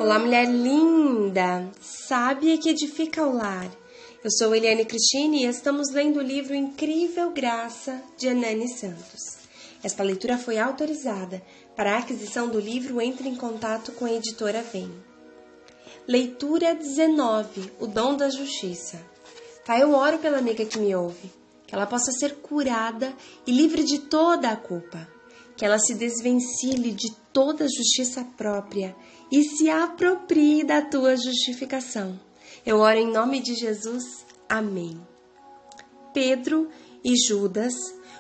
Olá, mulher linda, sábia que edifica o lar. Eu sou Eliane Cristine e estamos lendo o livro Incrível Graça, de Hernani Santos. Esta leitura foi autorizada. Para a aquisição do livro, entre em contato com a editora Vem. Leitura 19, O Dom da Justiça. Pai, eu oro pela amiga que me ouve, que ela possa ser curada e livre de toda a culpa, que ela se desvencilhe de toda justiça própria e se aproprie da tua justificação. Eu oro em nome de Jesus. Amém. Pedro e Judas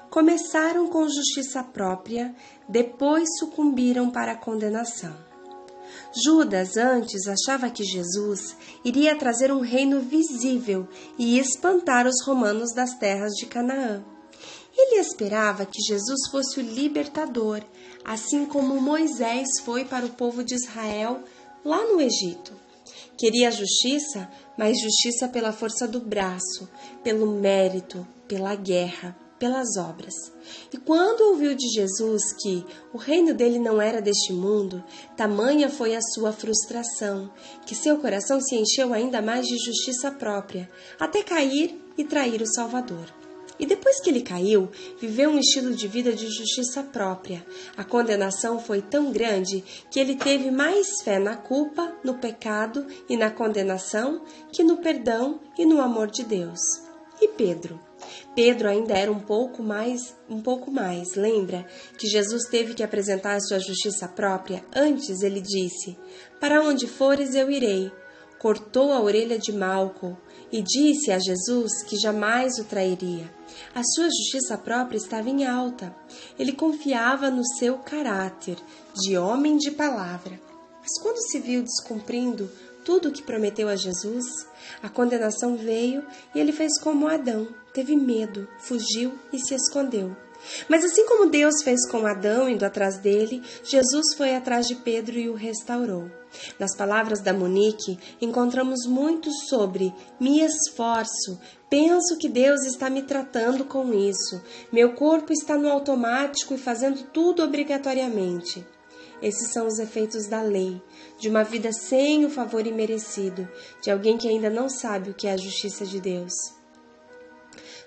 começaram com justiça própria, depois sucumbiram para a condenação. Judas antes achava que Jesus iria trazer um reino visível e espantar os romanos das terras de Canaã. Ele esperava que Jesus fosse o libertador, assim como Moisés foi para o povo de Israel lá no Egito. Queria justiça, mas justiça pela força do braço, pelo mérito, pela guerra, pelas obras. E quando ouviu de Jesus que o reino dele não era deste mundo, tamanha foi a sua frustração, que seu coração se encheu ainda mais de justiça própria, até cair e trair o Salvador. E depois que ele caiu, viveu um estilo de vida de justiça própria. A condenação foi tão grande que ele teve mais fé na culpa, no pecado e na condenação que no perdão e no amor de Deus. E Pedro? Pedro ainda era um pouco mais, lembra que Jesus teve que apresentar a sua justiça própria? Antes ele disse: "Para onde fores eu irei." Cortou a orelha de Malco e disse a Jesus que jamais o trairia. A sua justiça própria estava em alta. Ele confiava no seu caráter de homem de palavra. Mas quando se viu descumprindo tudo o que prometeu a Jesus, a condenação veio e ele fez como Adão, teve medo, fugiu e se escondeu. Mas assim como Deus fez com Adão indo atrás dele, Jesus foi atrás de Pedro e o restaurou. Nas palavras da Monique, encontramos muito sobre me esforço, penso que Deus está me tratando com isso, meu corpo está no automático e fazendo tudo obrigatoriamente. Esses são os efeitos da lei, de uma vida sem o favor imerecido, de alguém que ainda não sabe o que é a justiça de Deus.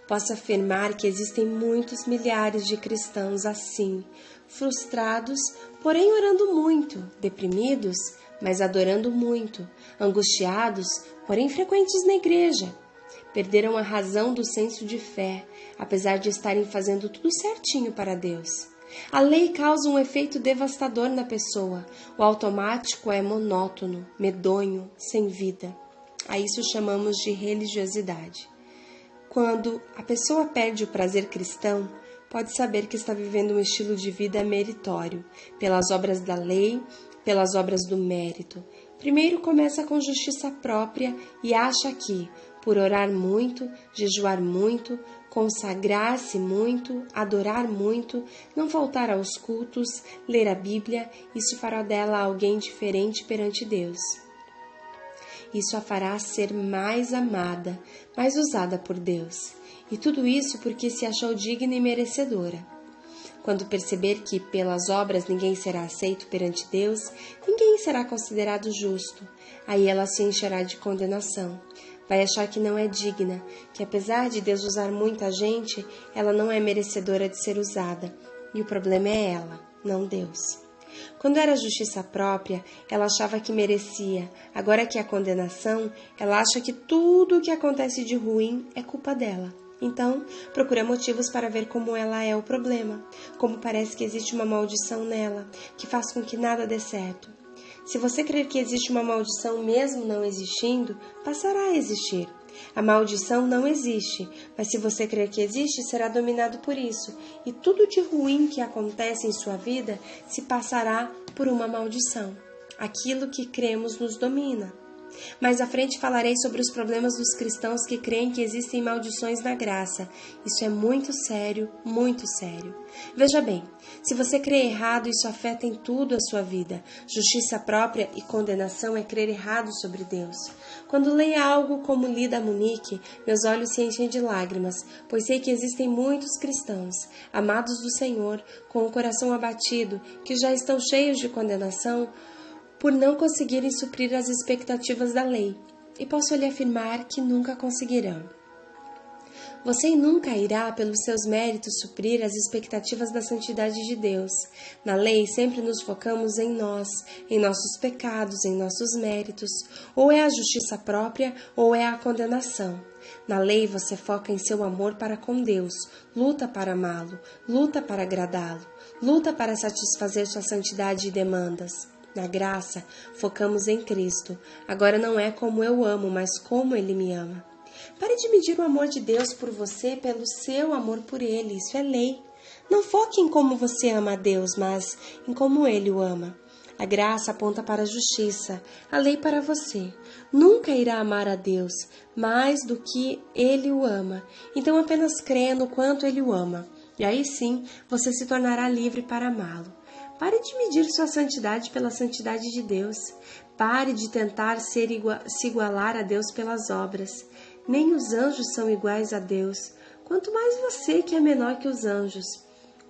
Posso afirmar que existem muitos milhares de cristãos assim, frustrados, porém orando muito, deprimidos, mas adorando muito, angustiados, porém frequentes na igreja. Perderam a razão do senso de fé, apesar de estarem fazendo tudo certinho para Deus. A lei causa um efeito devastador na pessoa. O automático é monótono, medonho, sem vida. A isso chamamos de religiosidade. Quando a pessoa perde o prazer cristão, pode saber que está vivendo um estilo de vida meritório, pelas obras da lei, pelas obras do mérito. Primeiro começa com justiça própria e acha que, por orar muito, jejuar muito, consagrar-se muito, adorar muito, não faltar aos cultos, ler a Bíblia, isso fará dela alguém diferente perante Deus. Isso a fará ser mais amada, mais usada por Deus. E tudo isso porque se achou digna e merecedora. Quando perceber que pelas obras ninguém será aceito perante Deus, ninguém será considerado justo. Aí ela se encherá de condenação. Vai achar que não é digna, que apesar de Deus usar muita gente, ela não é merecedora de ser usada. E o problema é ela, não Deus. Quando era justiça própria, ela achava que merecia. Agora que é a condenação, ela acha que tudo o que acontece de ruim é culpa dela. Então, procura motivos para ver como ela é o problema, como parece que existe uma maldição nela, que faz com que nada dê certo. Se você crer que existe uma maldição mesmo não existindo, passará a existir. A maldição não existe, mas se você crer que existe, será dominado por isso, e tudo de ruim que acontece em sua vida se passará por uma maldição. Aquilo que cremos nos domina. Mais à frente falarei sobre os problemas dos cristãos que creem que existem maldições na graça. Isso é muito sério, muito sério. Veja bem, se você crê errado, isso afeta em tudo a sua vida. Justiça própria e condenação é crer errado sobre Deus. Quando leio algo como li da Monique, meus olhos se enchem de lágrimas, pois sei que existem muitos cristãos, amados do Senhor, com o coração abatido, que já estão cheios de condenação, por não conseguirem suprir as expectativas da lei, e posso lhe afirmar que nunca conseguirão. Você nunca irá, pelos seus méritos, suprir as expectativas da santidade de Deus. Na lei, sempre nos focamos em nós, em nossos pecados, em nossos méritos. Ou é a justiça própria, ou é a condenação. Na lei, você foca em seu amor para com Deus, luta para amá-lo, luta para agradá-lo, luta para satisfazer sua santidade e demandas. Na graça, focamos em Cristo. Agora não é como eu amo, mas como Ele me ama. Pare de medir o amor de Deus por você pelo seu amor por Ele. Isso é lei. Não foque em como você ama a Deus, mas em como Ele o ama. A graça aponta para a justiça, a lei para você. Nunca irá amar a Deus mais do que Ele o ama. Então apenas creia no quanto Ele o ama. E aí sim, você se tornará livre para amá-lo. Pare de medir sua santidade pela santidade de Deus. Pare de tentar se igualar a Deus pelas obras. Nem os anjos são iguais a Deus, quanto mais você que é menor que os anjos.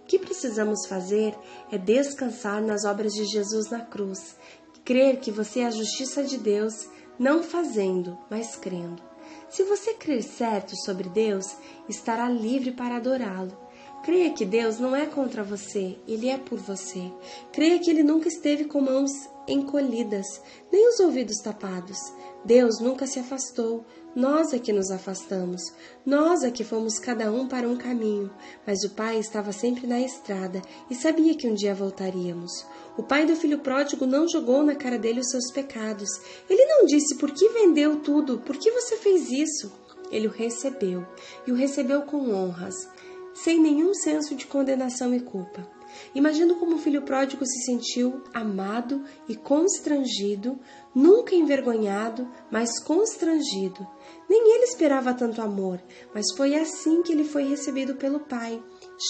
O que precisamos fazer é descansar nas obras de Jesus na cruz, crer que você é a justiça de Deus, não fazendo, mas crendo. Se você crer certo sobre Deus, estará livre para adorá-lo. Creia que Deus não é contra você, Ele é por você. Creia que Ele nunca esteve com mãos encolhidas, nem os ouvidos tapados. Deus nunca se afastou, nós é que nos afastamos. Nós é que fomos cada um para um caminho, mas o Pai estava sempre na estrada e sabia que um dia voltaríamos. O pai do filho pródigo não jogou na cara dele os seus pecados. Ele não disse: por que vendeu tudo? Por que você fez isso? Ele o recebeu, e o recebeu com honras, sem nenhum senso de condenação e culpa. Imagino como o filho pródigo se sentiu amado e constrangido, nunca envergonhado, mas constrangido. Nem ele esperava tanto amor, mas foi assim que ele foi recebido pelo Pai,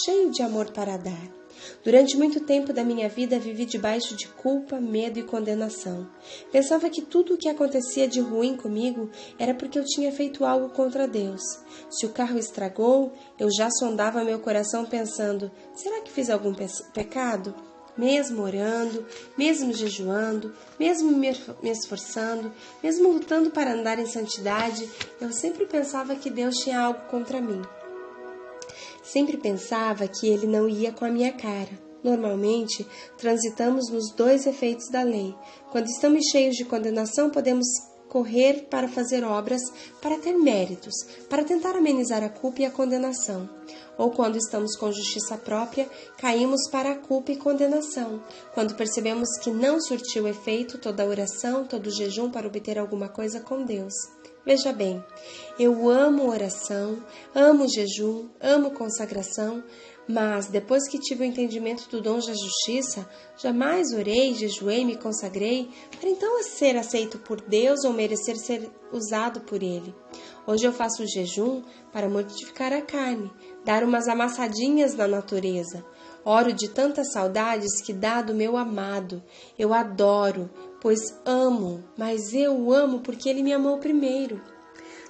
cheio de amor para dar. Durante muito tempo da minha vida vivi debaixo de culpa, medo e condenação. Pensava que tudo o que acontecia de ruim comigo era porque eu tinha feito algo contra Deus. Se o carro estragou, eu já sondava meu coração pensando: será que fiz algum pecado? Mesmo orando, mesmo jejuando, mesmo me esforçando, mesmo lutando para andar em santidade, eu sempre pensava que Deus tinha algo contra mim. Sempre pensava que Ele não ia com a minha cara. Normalmente, transitamos nos dois efeitos da lei. Quando estamos cheios de condenação, podemos correr para fazer obras, para ter méritos, para tentar amenizar a culpa e a condenação. Ou quando estamos com justiça própria, caímos para a culpa e condenação. Quando percebemos que não surtiu efeito toda a oração, todo o jejum para obter alguma coisa com Deus. Veja bem, eu amo oração, amo jejum, amo consagração, mas depois que tive o entendimento do dom da justiça, jamais orei, jejuei, me consagrei, para então ser aceito por Deus ou merecer ser usado por Ele. Hoje eu faço o jejum para mortificar a carne, dar umas amassadinhas na natureza. Oro de tantas saudades que dá do meu amado. Eu adoro, pois amo, mas eu o amo porque Ele me amou primeiro.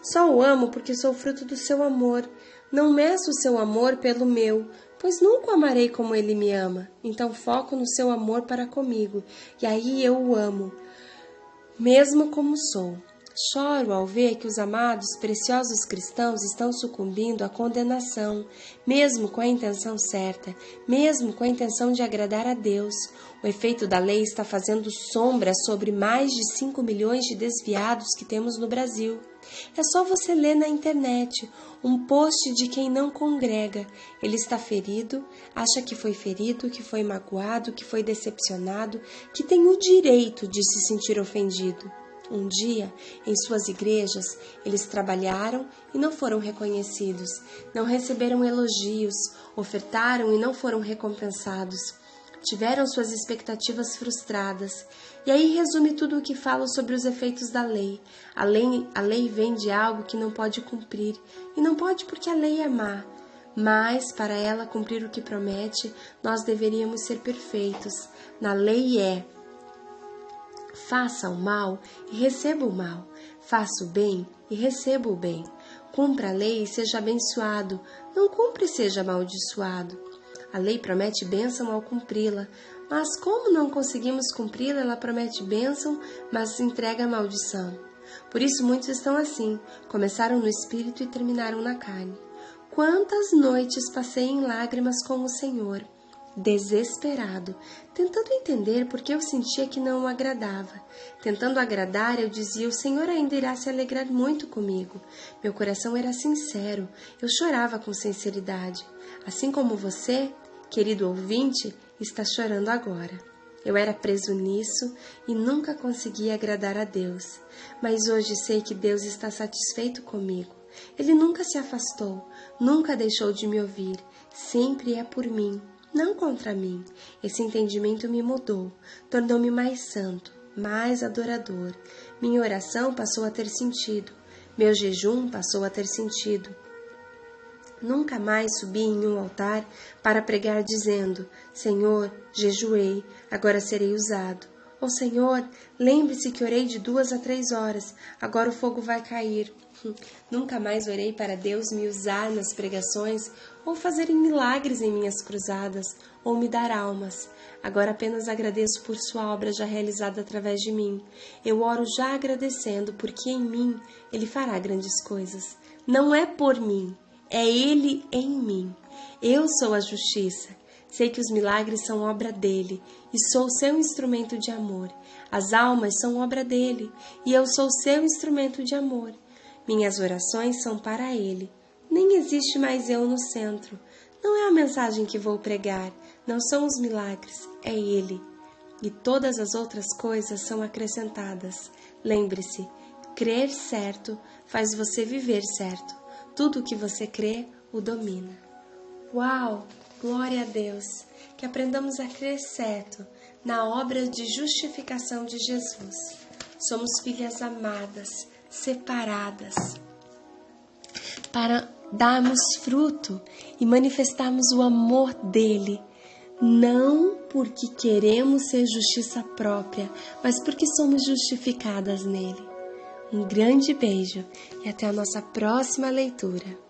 Só o amo porque sou fruto do seu amor. Não meço o seu amor pelo meu, pois nunca o amarei como Ele me ama. Então foco no seu amor para comigo, e aí eu o amo, mesmo como sou. Choro ao ver que os amados, preciosos cristãos estão sucumbindo à condenação, mesmo com a intenção certa, mesmo com a intenção de agradar a Deus. O efeito da lei está fazendo sombra sobre mais de 5 milhões de desviados que temos no Brasil. É só você ler na internet um post de quem não congrega. Ele está ferido, acha que foi magoado, que foi decepcionado, que tem o direito de se sentir ofendido. Um dia, em suas igrejas, eles trabalharam e não foram reconhecidos, não receberam elogios, ofertaram e não foram recompensados, tiveram suas expectativas frustradas. E aí resume tudo o que falo sobre os efeitos da lei. A lei vem de algo que não pode cumprir, e não pode porque a lei é má. Mas, para ela cumprir o que promete, nós deveríamos ser perfeitos. Na lei faça o mal e receba o mal. Faça o bem e receba o bem. Cumpra a lei e seja abençoado. Não cumpra e seja amaldiçoado. A lei promete bênção ao cumpri-la, Mas como não conseguimos cumpri-la, ela promete bênção, mas entrega a maldição. Por isso muitos estão assim, começaram no espírito e terminaram na carne. Quantas noites passei em lágrimas com o Senhor, desesperado, tentando entender por que eu sentia que não o agradava. Tentando agradar, eu dizia, o Senhor ainda irá se alegrar muito comigo. Meu coração era sincero, eu chorava com sinceridade. Assim como você, querido ouvinte, está chorando agora. Eu era preso nisso e nunca conseguia agradar a Deus. Mas hoje sei que Deus está satisfeito comigo. Ele nunca se afastou, nunca deixou de me ouvir. Sempre é por mim, não contra mim. Esse entendimento me mudou, tornou-me mais santo, mais adorador. Minha oração passou a ter sentido. Meu jejum passou a ter sentido. Nunca mais subi em um altar para pregar dizendo, Senhor, jejuei, agora serei usado. Ou Senhor, lembre-se que orei de 2 a 3 horas, agora o fogo vai cair. Nunca mais orei para Deus me usar nas pregações ou fazer milagres em minhas cruzadas ou me dar almas. Agora apenas agradeço por sua obra já realizada através de mim. Eu oro já agradecendo porque em mim Ele fará grandes coisas. Não é por mim. É Ele em mim. Eu sou a justiça. Sei que os milagres são obra dele e sou seu instrumento de amor. As almas são obra dele e eu sou seu instrumento de amor. Minhas orações são para ele. Nem existe mais eu no centro. Não é a mensagem que vou pregar, não são os milagres, é ele. E todas as outras coisas são acrescentadas. Lembre-se, crer certo faz você viver certo. Tudo o que você crê, o domina. Uau! Glória a Deus! Que aprendamos a crer certo na obra de justificação de Jesus. Somos filhas amadas, separadas, para darmos fruto e manifestarmos o amor dele, não porque queremos ser justiça própria, mas porque somos justificadas nele. Um grande beijo e até a nossa próxima leitura.